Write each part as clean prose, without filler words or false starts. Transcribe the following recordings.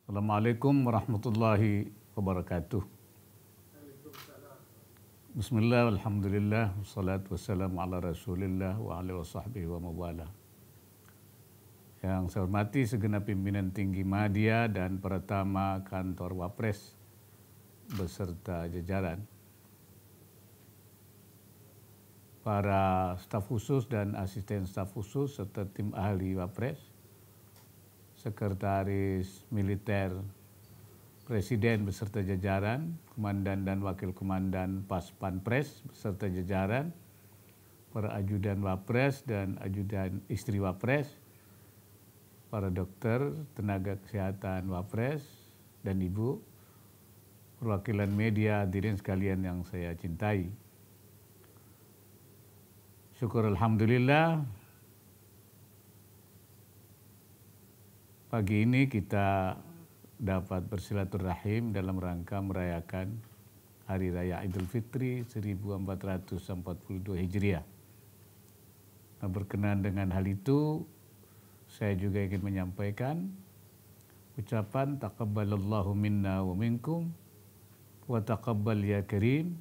Assalamualaikum warahmatullahi wabarakatuh. Bismillah, alhamdulillah, wassalatu wassalamu ala rasulillah wa alihi wa sahbihi wa mawala. Yang saya hormati segenap pimpinan tinggi Madya dan Pratama Kantor Wapres beserta jajaran, para staf khusus dan asisten staf khusus serta tim ahli Wapres, Sekretaris Militer Presiden beserta jajaran, Komandan dan Wakil Komandan Pas Pampres beserta jajaran, para ajudan Wapres dan ajudan istri Wapres, para dokter, tenaga kesehatan Wapres dan Ibu, perwakilan media, hadirin sekalian yang saya cintai. Syukur alhamdulillah, pagi ini kita dapat bersilaturahim dalam rangka merayakan Hari Raya Idul Fitri 1442 Hijriah. Nah, berkenaan dengan hal itu, saya juga ingin menyampaikan ucapan taqabbalallahu minna wa minkum wa taqabbal ya karim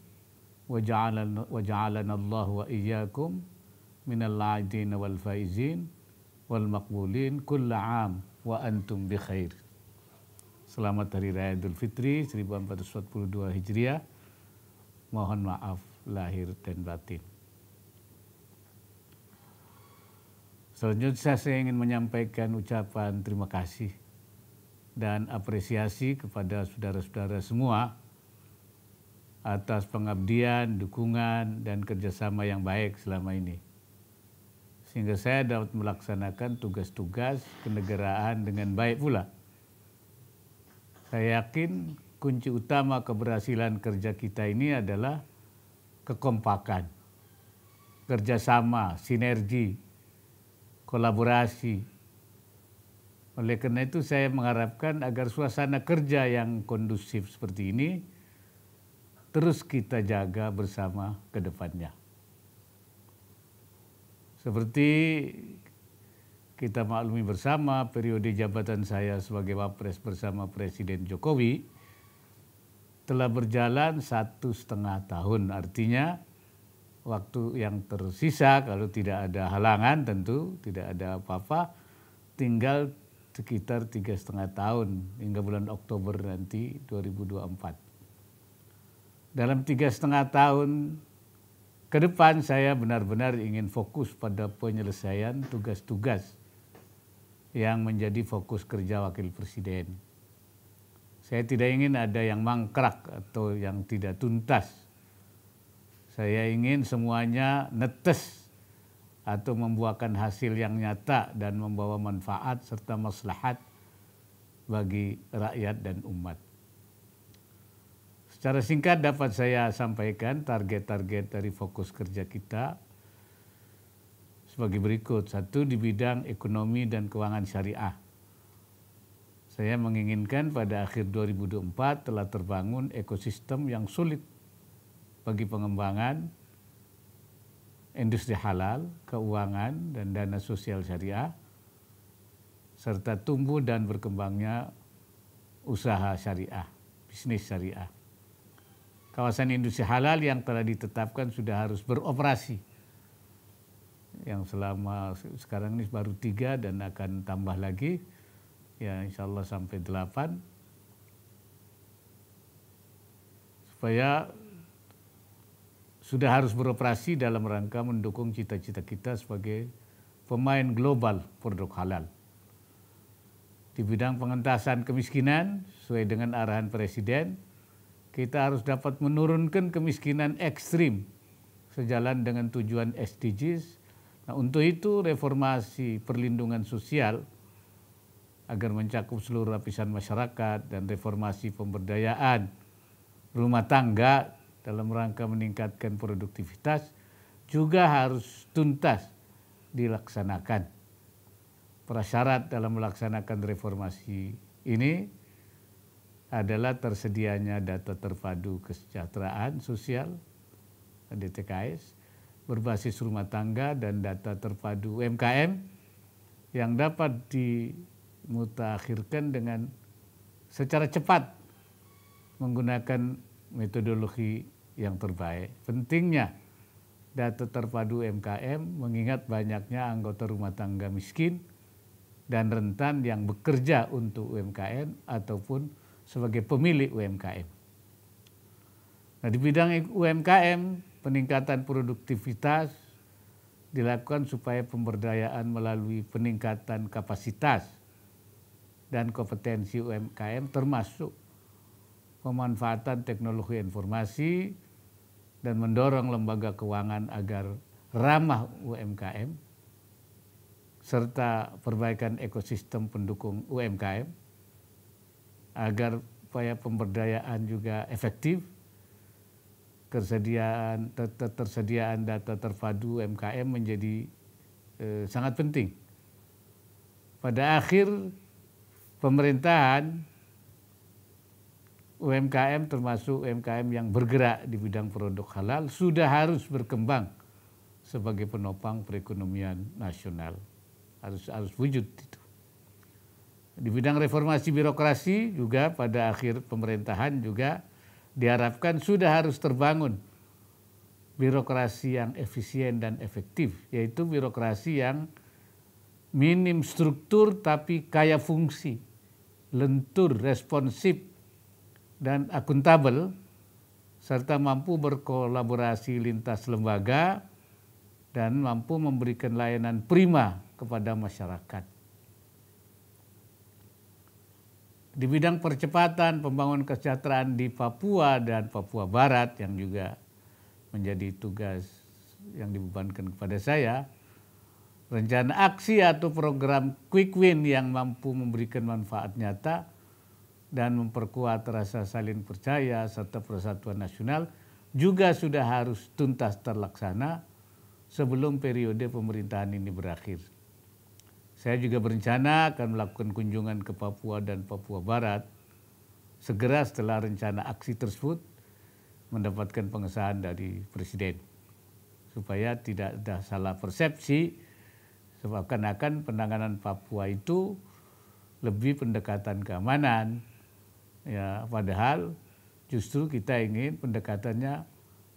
wa ja'alana Allah wa iyyakum minal aidin wal faizin wal maqbulin kulla am wa antum bi khair. Selamat Hari Raya Idul Fitri 1442 Hijriah. Mohon maaf lahir dan batin. Selanjutnya saya ingin menyampaikan ucapan terima kasih dan apresiasi kepada saudara-saudara semua atas pengabdian, dukungan, dan kerjasama yang baik selama ini, sehingga saya dapat melaksanakan tugas-tugas kenegaraan dengan baik pula. Saya yakin kunci utama keberhasilan kerja kita ini adalah kekompakan, kerjasama, sinergi, kolaborasi. Oleh karena itu saya mengharapkan agar suasana kerja yang kondusif seperti ini terus kita jaga bersama ke depannya. Seperti kita maklumi bersama, periode jabatan saya sebagai Wapres bersama Presiden Jokowi telah berjalan 1,5 tahun. Artinya waktu yang tersisa kalau tidak ada halangan, tentu tidak ada apa-apa, tinggal sekitar 3,5 tahun hingga bulan Oktober nanti 2024. Dalam 3,5 tahun ke depan saya benar-benar ingin fokus pada penyelesaian tugas-tugas yang menjadi fokus kerja Wakil Presiden. Saya tidak ingin ada yang mangkrak atau yang tidak tuntas. Saya ingin semuanya netes atau membuahkan hasil yang nyata dan membawa manfaat serta maslahat bagi rakyat dan umat. Secara singkat dapat saya sampaikan target-target dari fokus kerja kita sebagai berikut. 1, di bidang ekonomi dan keuangan syariah. Saya menginginkan pada akhir 2024 telah terbangun ekosistem yang sulit bagi pengembangan industri halal, keuangan, dan dana sosial syariah, serta tumbuh dan berkembangnya usaha syariah, bisnis syariah. Kawasan industri halal yang telah ditetapkan sudah harus beroperasi. Yang selama sekarang ini baru 3 dan akan tambah lagi. Ya insya Allah sampai 8. Supaya sudah harus beroperasi dalam rangka mendukung cita-cita kita sebagai pemain global produk halal. Di bidang pengentasan kemiskinan, sesuai dengan arahan Presiden, kita harus dapat menurunkan kemiskinan ekstrim sejalan dengan tujuan SDGs. Nah, untuk itu reformasi perlindungan sosial agar mencakup seluruh lapisan masyarakat dan reformasi pemberdayaan rumah tangga dalam rangka meningkatkan produktivitas juga harus tuntas dilaksanakan. Prasyarat dalam melaksanakan reformasi ini adalah tersedianya data terpadu kesejahteraan sosial (DTKS) berbasis rumah tangga dan data terpadu UMKM yang dapat dimutakhirkan dengan secara cepat menggunakan metodologi yang terbaik. Pentingnya data terpadu UMKM mengingat banyaknya anggota rumah tangga miskin dan rentan yang bekerja untuk UMKM ataupun sebagai pemilik UMKM. Nah, di bidang UMKM, peningkatan produktivitas dilakukan supaya pemberdayaan melalui peningkatan kapasitas dan kompetensi UMKM termasuk pemanfaatan teknologi informasi dan mendorong lembaga keuangan agar ramah UMKM serta perbaikan ekosistem pendukung UMKM agar upaya pemberdayaan juga efektif, ketersediaan data terpadu UMKM menjadi sangat penting. Pada akhir pemerintahan, UMKM termasuk UMKM yang bergerak di bidang produk halal sudah harus berkembang sebagai penopang perekonomian nasional. Harus wujud itu. Di bidang reformasi birokrasi juga pada akhir pemerintahan juga diharapkan sudah harus terbangun birokrasi yang efisien dan efektif, yaitu birokrasi yang minim struktur tapi kaya fungsi, lentur, responsif, dan akuntabel, serta mampu berkolaborasi lintas lembaga dan mampu memberikan layanan prima kepada masyarakat. Di bidang percepatan pembangunan kesejahteraan di Papua dan Papua Barat yang juga menjadi tugas yang dibebankan kepada saya, rencana aksi atau program quick win yang mampu memberikan manfaat nyata dan memperkuat rasa saling percaya serta persatuan nasional juga sudah harus tuntas terlaksana sebelum periode pemerintahan ini berakhir. Saya juga berencana akan melakukan kunjungan ke Papua dan Papua Barat segera setelah rencana aksi tersebut mendapatkan pengesahan dari Presiden, supaya tidak ada salah persepsi seakan-akan penanganan Papua itu lebih pendekatan keamanan, ya, padahal justru kita ingin pendekatannya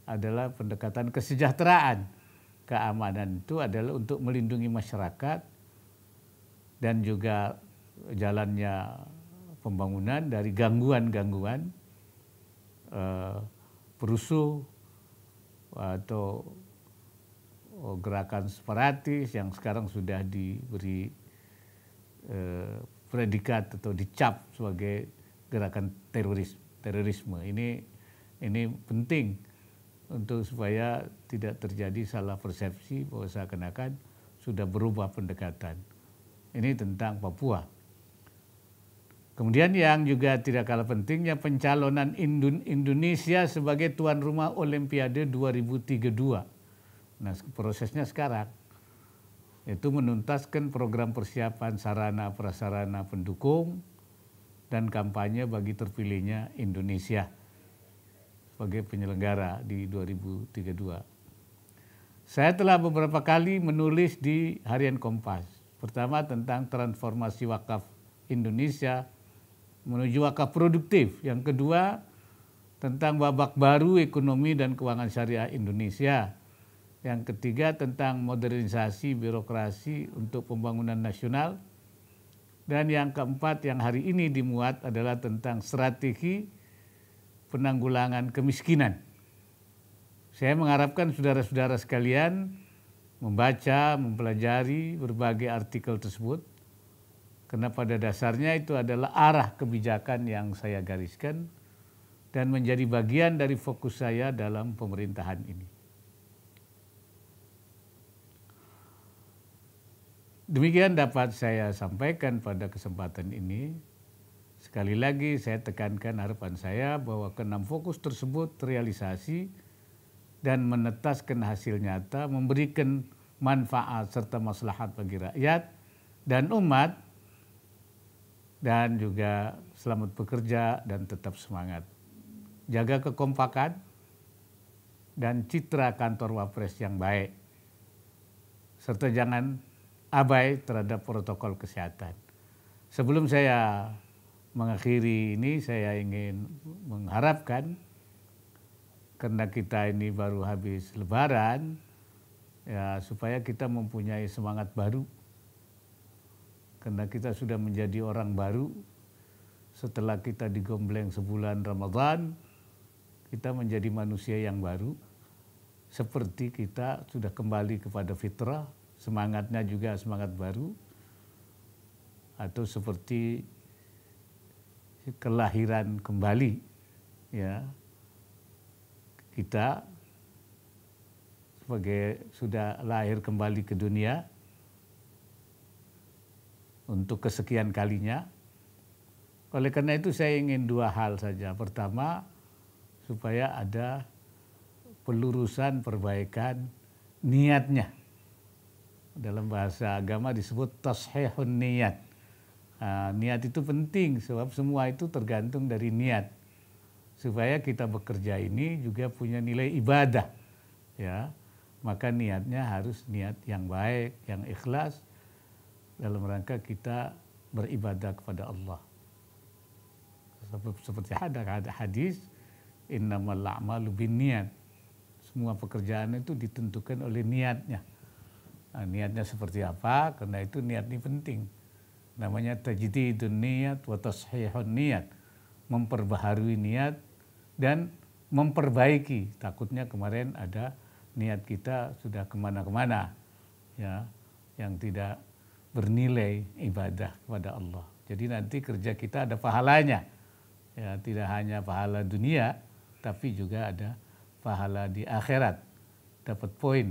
adalah pendekatan kesejahteraan. Keamanan itu adalah untuk melindungi masyarakat dan juga jalannya pembangunan dari gangguan-gangguan perusuh atau gerakan separatis yang sekarang sudah diberi predikat atau dicap sebagai gerakan terorisme. Ini penting untuk supaya tidak terjadi salah persepsi bahwa seakan-akan sudah berubah pendekatan. Ini tentang Papua. Kemudian yang juga tidak kalah pentingnya pencalonan Indonesia sebagai tuan rumah Olimpiade 2032. Nah, prosesnya sekarang itu menuntaskan program persiapan sarana prasarana pendukung dan kampanye bagi terpilihnya Indonesia sebagai penyelenggara di 2032. Saya telah beberapa kali menulis di Harian Kompas. Pertama tentang transformasi wakaf Indonesia menuju wakaf produktif. Yang kedua tentang babak baru ekonomi dan keuangan syariah Indonesia. Yang ketiga tentang modernisasi birokrasi untuk pembangunan nasional. Dan yang keempat yang hari ini dimuat adalah tentang strategi penanggulangan kemiskinan. Saya mengharapkan saudara-saudara sekalian membaca, mempelajari berbagai artikel tersebut, karena pada dasarnya itu adalah arah kebijakan yang saya gariskan dan menjadi bagian dari fokus saya dalam pemerintahan ini. Demikian dapat saya sampaikan pada kesempatan ini. Sekali lagi saya tekankan harapan saya bahwa keenam fokus tersebut terrealisasi dan menetaskan hasil nyata, memberikan manfaat serta maslahat bagi rakyat dan umat, dan juga selamat bekerja dan tetap semangat. Jaga kekompakan dan citra kantor Wapres yang baik, serta jangan abai terhadap protokol kesehatan. Sebelum saya mengakhiri ini saya ingin mengharapkan, karena kita ini baru habis Lebaran, ya supaya kita mempunyai semangat baru. Karena kita sudah menjadi orang baru setelah kita digombleng sebulan Ramadan, kita menjadi manusia yang baru. Seperti kita sudah kembali kepada fitrah, semangatnya juga semangat baru. Atau seperti kelahiran kembali, ya, kita sebagai sudah lahir kembali ke dunia untuk kesekian kalinya. Oleh karena itu saya ingin dua hal saja. Pertama, supaya ada pelurusan perbaikan niatnya. Dalam bahasa agama disebut tashihun niat. Nah, niat itu penting sebab semua itu tergantung dari niat. Supaya kita bekerja ini juga punya nilai ibadah, ya. Maka niatnya harus niat yang baik, yang ikhlas dalam rangka kita beribadah kepada Allah. Seperti ada hadis, innamal a'malu binniyat. Semua pekerjaan itu ditentukan oleh niatnya. Nah, niatnya seperti apa? Karena itu niat ini penting. Namanya tajdidun niyat wa tashihun niyat. Memperbaharui niat dan memperbaiki. Takutnya kemarin ada niat kita sudah kemana-kemana, ya, yang tidak bernilai ibadah kepada Allah. Jadi nanti kerja kita ada pahalanya, ya, tidak hanya pahala dunia, tapi juga ada pahala di akhirat, dapat poin,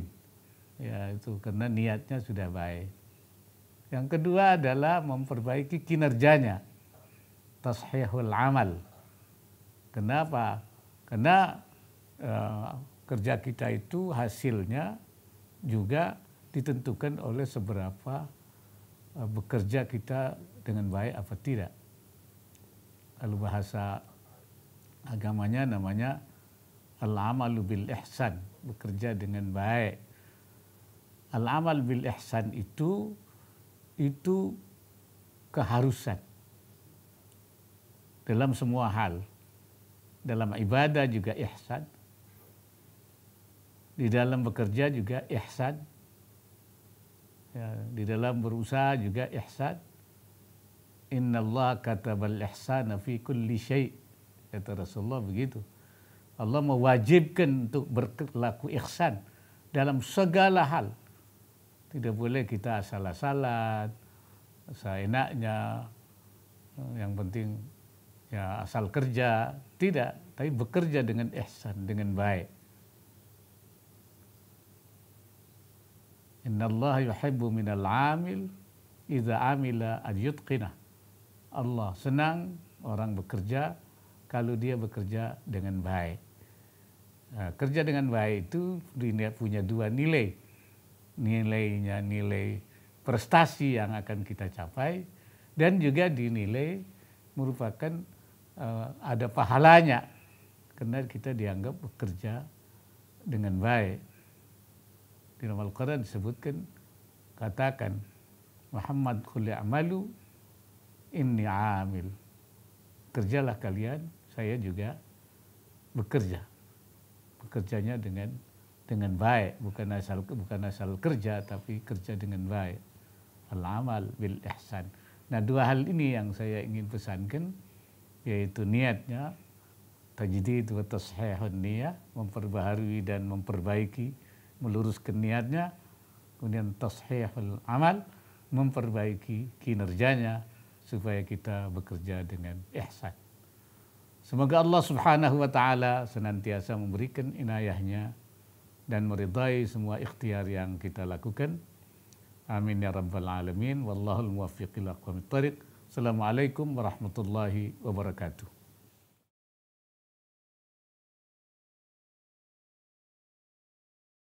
ya, itu karena niatnya sudah baik. Yang kedua adalah memperbaiki kinerjanya, tashihul amal. Kenapa? Karena kerja kita itu hasilnya juga ditentukan oleh seberapa bekerja kita dengan baik apa tidak. Kalau bahasa agamanya namanya al-amalu bil ihsan, bekerja dengan baik. Al-amal bil ihsan itu keharusan dalam semua hal. Dalam ibadah juga ihsan, di dalam bekerja juga ihsan, ya, di dalam berusaha juga ihsan. Innallaha katabal ihsana fi kulli syai', kata Rasulullah begitu. Allah mewajibkan untuk berlaku ihsan dalam segala hal. Tidak boleh kita asal-asalan, seenaknya, yang penting ya asal kerja. Tidak, tapi bekerja dengan ihsan, dengan baik. Innallaha yuhibbu minal amil idza amila ayyutqinah. Allah senang orang bekerja kalau dia bekerja dengan baik. Nah, kerja dengan baik itu punya dua nilai. Nilainya nilai prestasi yang akan kita capai, dan juga dinilai merupakan ada pahalanya karena kita dianggap bekerja dengan baik. Di dalam Al-Quran disebutkan, katakan Muhammad qul i'malu inni amil. Kerjalah kalian, saya juga bekerja. Bekerjanya dengan baik, bukan asal kerja, tapi kerja dengan baik. Al-amal bil ihsan. Nah, dua hal ini yang saya ingin pesankan, yaitu niatnya, tajdid wa tashihun niyah, memperbaharui dan memperbaiki, meluruskan niatnya. Kemudian tashihul amal, memperbaiki kinerjanya supaya kita bekerja dengan ihsan. Semoga Allah Subhanahu wa taala senantiasa memberikan inayahnya dan meridai semua ikhtiar yang kita lakukan. Amin ya rabbal alamin. Wallahul muwaffiq ila aqwamit thariq. Assalamualaikum warahmatullahi wabarakatuh.